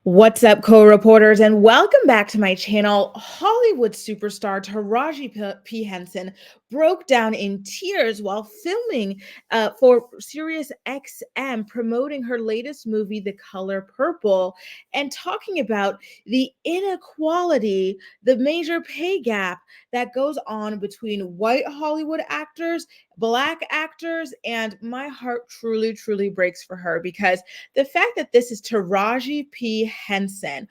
What's up, co-reporters, and welcome back to my channel. Hollywood superstar Taraji P. Henson broke down in tears while filming for Sirius XM, promoting her latest movie, The Color Purple, and talking about the inequality, the major pay gap that goes on between white Hollywood actors, Black actors, and my heart truly, truly breaks for her because the fact that this is Taraji P. Henson,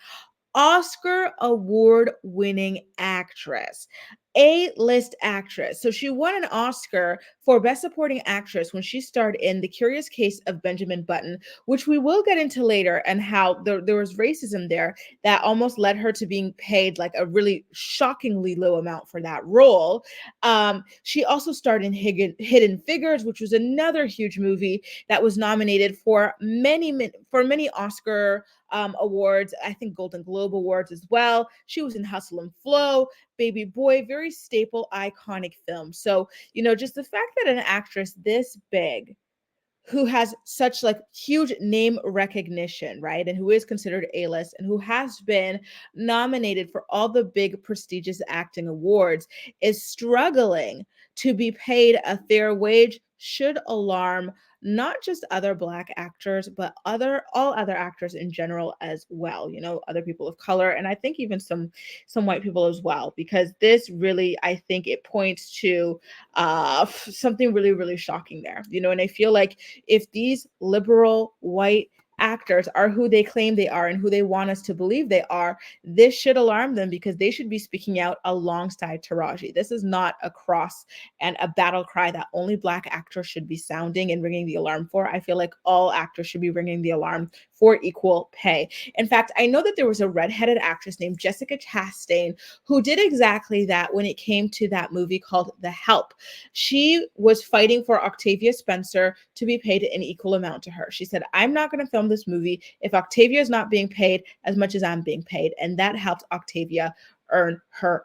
Oscar award winning actress, A-list actress. So she won an Oscar for Best Supporting Actress when she starred in The Curious Case of Benjamin Button, which we will get into later, and how there was racism there that almost led her to being paid like a really shockingly low amount for that role. She also starred in Hidden Figures, which was another huge movie that was nominated for many Oscar awards, I think Golden Globe awards as well. She was in Hustle and Flow, Baby Boy, very staple, iconic film. So, just the fact that an actress this big, who has such like huge name recognition, right? And who is considered A-list and who has been nominated for all the big prestigious acting awards, is struggling to be paid a fair wage should alarm not just other Black actors, but all other actors in general as well, other people of color, and I think even some white people as well, because this really, I think it points to something really, really shocking there, and I feel like if these liberal white actors are who they claim they are and who they want us to believe they are, this should alarm them because they should be speaking out alongside Taraji. This is not a cross and a battle cry that only Black actors should be sounding and ringing the alarm for. I feel like all actors should be ringing the alarm for equal pay. In fact, I know that there was a redheaded actress named Jessica Chastain who did exactly that when it came to that movie called The Help. She was fighting for Octavia Spencer to be paid an equal amount to her. She said, I'm not going to film this movie if Octavia is not being paid as much as I'm being paid. And that helped Octavia earn her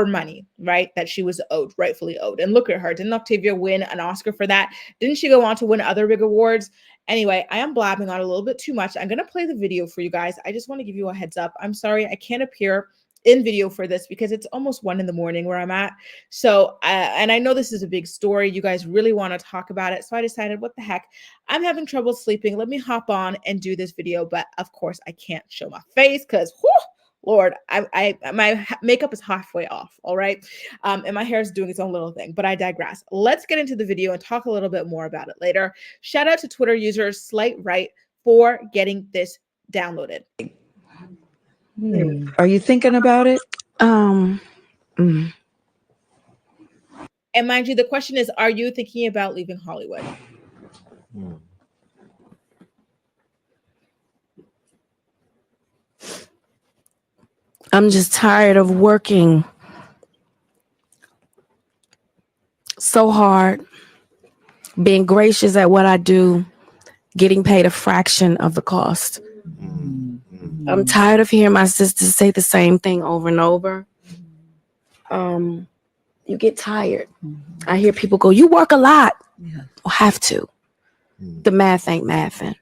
money, right? That she was owed, rightfully owed. And look at her. Didn't Octavia win an Oscar for that? Didn't she go on to win other big awards? Anyway, I am blabbing on a little bit too much. I'm going to play the video for you guys. I just want to give you a heads up. I'm sorry I can't appear in video for this because it's almost 1 a.m. where I'm at. So, and I know this is a big story. You guys really want to talk about it. So I decided, what the heck? I'm having trouble sleeping. Let me hop on and do this video. But of course, I can't show my face because, Lord, my makeup is halfway off, all right? And my hair is doing its own little thing, but I digress. Let's get into the video and talk a little bit more about it later. Shout out to Twitter user Slight Right for getting this downloaded. Are you thinking about it? And mind you, the question is, are you thinking about leaving Hollywood? I'm just tired of working so hard, being gracious at what I do, getting paid a fraction of the cost. I'm tired of hearing my sisters say the same thing over and over. You get tired. I hear people go, you work a lot. Yeah. Well, have to. The math ain't mathing.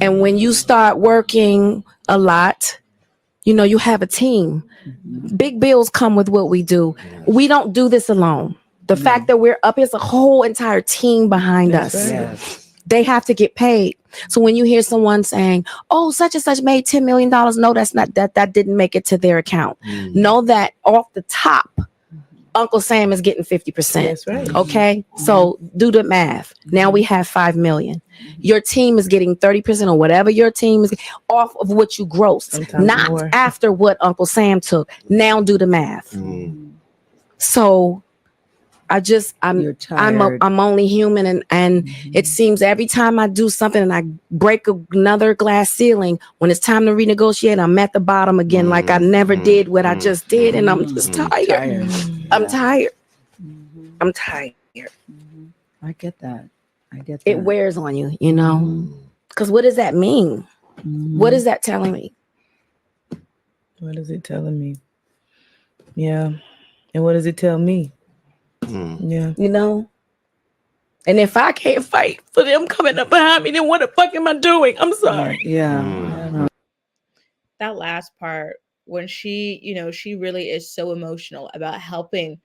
And when you start working a lot, you have a team. Big bills come with what we do. We don't do this alone. The fact that we're up is a whole entire team behind us. Right. Yes. They have to get paid. So when you hear someone saying, oh, such and such made $10 million, no, that's not that didn't make it to their account. Know that off the top, Uncle Sam is getting 50%. That's right. Okay. So do the math. Now we have 5 million. Your team is getting 30% or whatever your team is off of what you grossed, Sometimes not more. after what Uncle Sam took. Now do the math. So You're tired. I'm only human, and it seems every time I do something and I break another glass ceiling, when it's time to renegotiate, I'm at the bottom again, like I never did what I just did, and I'm just tired. I'm tired. I'm tired. I get that. It wears on you, because what does that mean? What is that telling me? What is it telling me? Yeah. And what does it tell me? Yeah. And if I can't fight for them coming up behind me, then what the fuck am I doing? I'm sorry. Yeah. that last part when she, she really is so emotional about helping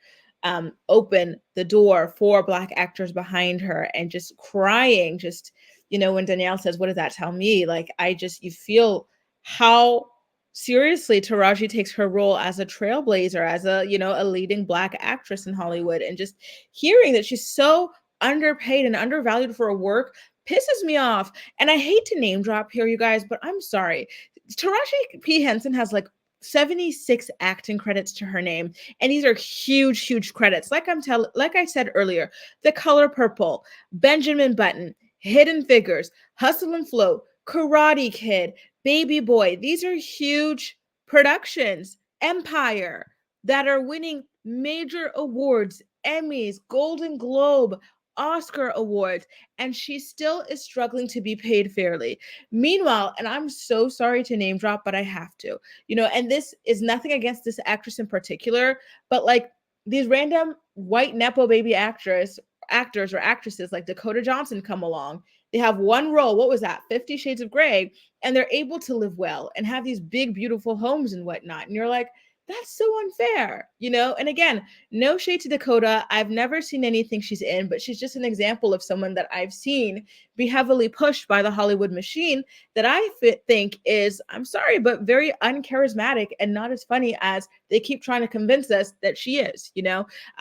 open the door for Black actors behind her and just crying, just, when Danielle says, what does that tell me? Like, you feel how seriously Taraji takes her role as a trailblazer, as a leading Black actress in Hollywood. And just hearing that she's so underpaid and undervalued for her work pisses me off. And I hate to name drop here, you guys, but I'm sorry. Taraji P. Henson has like 76 acting credits to her name, and these are huge, huge credits. Like I said earlier, The Color Purple, Benjamin Button, Hidden Figures, Hustle and Flow, Karate Kid, Baby Boy. These are huge productions. Empire, that are winning major awards, Emmys, Golden Globe, Oscar awards, and she still is struggling to be paid fairly. Meanwhile, and I'm so sorry to name drop, but I have to, and this is nothing against this actress in particular, but like these random white Nepo baby actors or actresses like Dakota Johnson come along. They have one role. What was that? 50 Shades of Grey. And they're able to live well and have these big, beautiful homes and whatnot. And you're like, that's so unfair, And again, no shade to Dakota. I've never seen anything she's in, but she's just an example of someone that I've seen be heavily pushed by the Hollywood machine that I think is, I'm sorry, but very uncharismatic and not as funny as they keep trying to convince us that she is,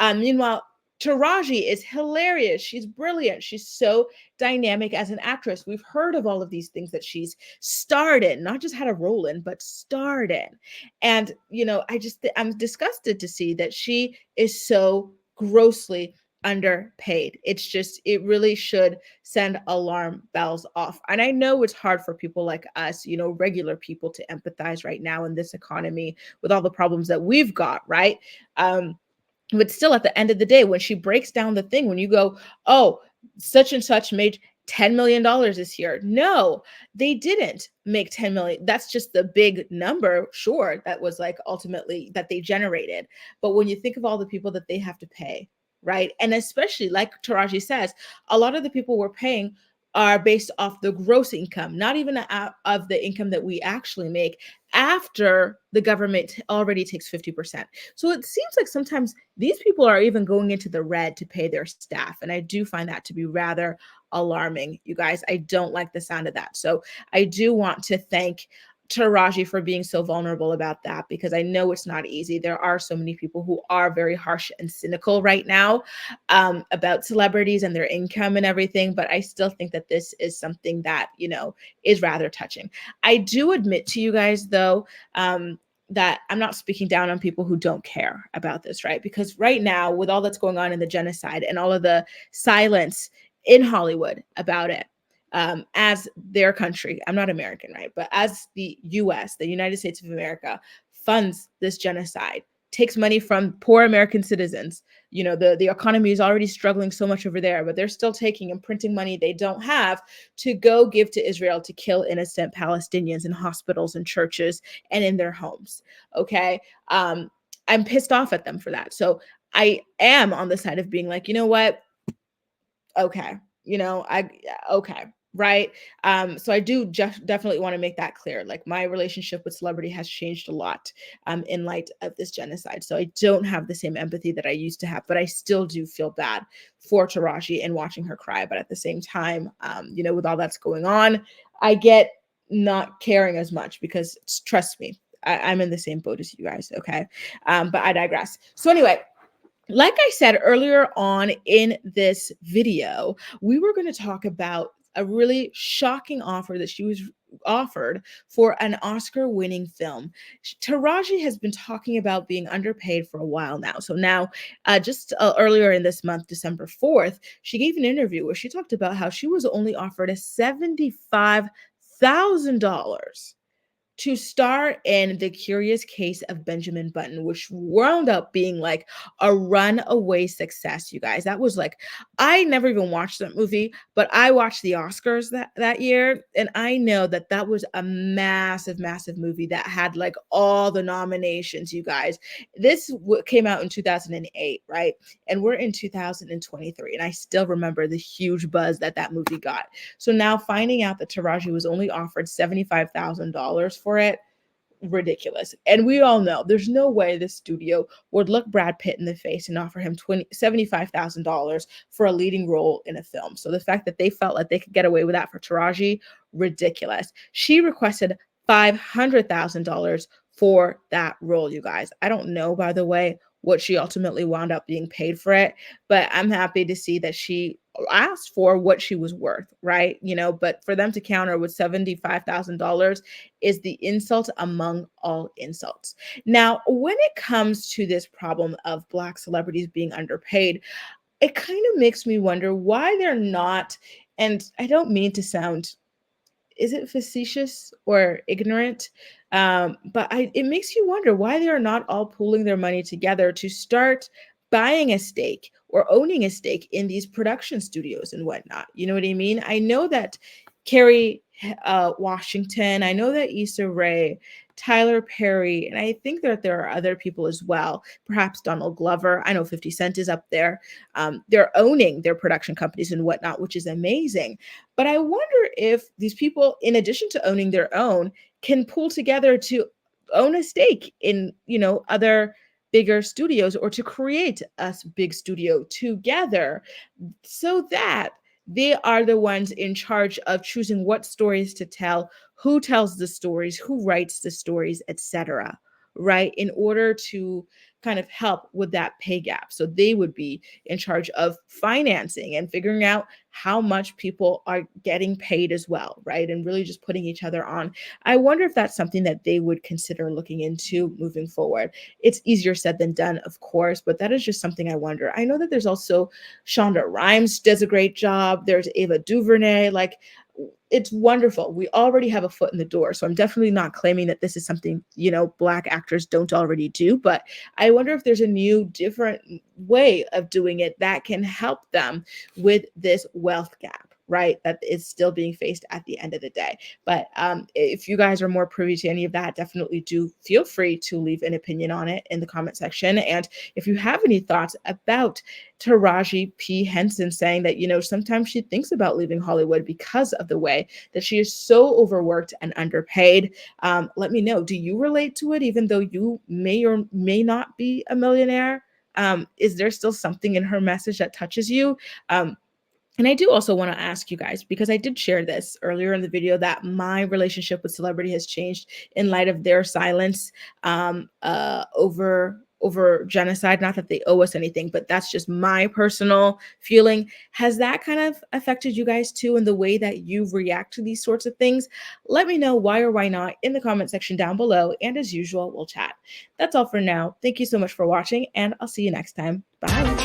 Meanwhile, Taraji is hilarious. She's brilliant. She's so dynamic as an actress. We've heard of all of these things that she's starred in, not just had a role in, but starred in. And, I'm disgusted to see that she is so grossly underpaid. It really should send alarm bells off. And I know it's hard for people like us, regular people, to empathize right now in this economy with all the problems that we've got, right? But still, at the end of the day, when she breaks down the thing, when you go, oh, such and such made $10 million this year. No, they didn't make 10 million. That's just the big number. Sure. That was like ultimately that they generated. But when you think of all the people that they have to pay, right? And especially like Taraji says, a lot of the people we're paying are based off the gross income, not even of the income that we actually make after the government already takes 50%. So it seems like sometimes these people are even going into the red to pay their staff. And I do find that to be rather alarming, you guys. I don't like the sound of that. So I do want to thank Taraji for being so vulnerable about that, because I know it's not easy. There are so many people who are very harsh and cynical right now about celebrities and their income and everything. But I still think that this is something that, is rather touching. I do admit to you guys, though, that I'm not speaking down on people who don't care about this, right? Because right now, with all that's going on in the genocide and all of the silence in Hollywood about it, as their country, I'm not American, right? But as the US, the United States of America, funds this genocide, takes money from poor American citizens. The economy is already struggling so much over there, but they're still taking and printing money they don't have to go give to Israel to kill innocent Palestinians in hospitals and churches and in their homes. Okay. I'm pissed off at them for that. So I am on the side of being like, you know what? Okay. Okay. Right. So I do definitely want to make that clear. Like, my relationship with celebrity has changed a lot in light of this genocide. So I don't have the same empathy that I used to have, but I still do feel bad for Taraji and watching her cry. But at the same time, with all that's going on, I get not caring as much because trust me, I'm in the same boat as you guys. Okay. But I digress. So anyway, like I said earlier on in this video, we were going to talk about a really shocking offer that she was offered for an Oscar-winning film. Taraji has been talking about being underpaid for a while now. So now, just earlier in this month, December 4th, she gave an interview where she talked about how she was only offered a $75,000 to star in The Curious Case of Benjamin Button, which wound up being like a runaway success, you guys. That was like, I never even watched that movie, but I watched the Oscars that year, and I know that that was a massive, massive movie that had like all the nominations, you guys. This came out in 2008, right? And we're in 2023, and I still remember the huge buzz that movie got. So now finding out that Taraji was only offered $75,000 for it, ridiculous. And we all know there's no way this studio would look Brad Pitt in the face and offer him $75,000 for a leading role in a film. So the fact that they felt like they could get away with that for Taraji, ridiculous. She requested $500,000 for that role, you guys. I don't know, by the way, what she ultimately wound up being paid for it, but I'm happy to see that she asked for what she was worth, right? But for them to counter with $75,000 is the insult among all insults. Now, when it comes to this problem of Black celebrities being underpaid, it kind of makes me wonder why they're not, and I don't mean to sound, is it facetious or ignorant? But it makes you wonder why they are not all pooling their money together to start buying a stake or owning a stake in these production studios and whatnot. You know what I mean? I know that Kerry Washington, I know that Issa Rae, Tyler Perry, and I think that there are other people as well, perhaps Donald Glover. I know 50 Cent is up there. They're owning their production companies and whatnot, which is amazing. But I wonder if these people, in addition to owning their own, can pull together to own a stake in, other bigger studios, or to create a big studio together, so that they are the ones in charge of choosing what stories to tell, who tells the stories, who writes the stories, etc. Right? In order to kind of help with that pay gap. So they would be in charge of financing and figuring out how much people are getting paid as well, right? And really just putting each other on. I wonder if that's something that they would consider looking into moving forward. It's easier said than done, of course, but that is just something I wonder. I know that there's also Shonda Rhimes does a great job. There's Ava DuVernay. Like, it's wonderful. We already have a foot in the door. So I'm definitely not claiming that this is something, Black actors don't already do, but I wonder if there's a new, different way of doing it that can help them with this wealth gap, right? That is still being faced at the end of the day. But if you guys are more privy to any of that, definitely do feel free to leave an opinion on it in the comment section. And if you have any thoughts about Taraji P. Henson saying that, sometimes she thinks about leaving Hollywood because of the way that she is so overworked and underpaid, let me know. Do you relate to it, even though you may or may not be a millionaire? Is there still something in her message that touches you? And I do also want to ask you guys, because I did share this earlier in the video, that my relationship with celebrity has changed in light of their silence over genocide. Not that they owe us anything, but that's just my personal feeling. Has that kind of affected you guys too, in the way that you react to these sorts of things? Let me know why or why not in the comment section down below. And as usual, we'll chat. That's all for now. Thank you so much for watching, and I'll see you next time. Bye.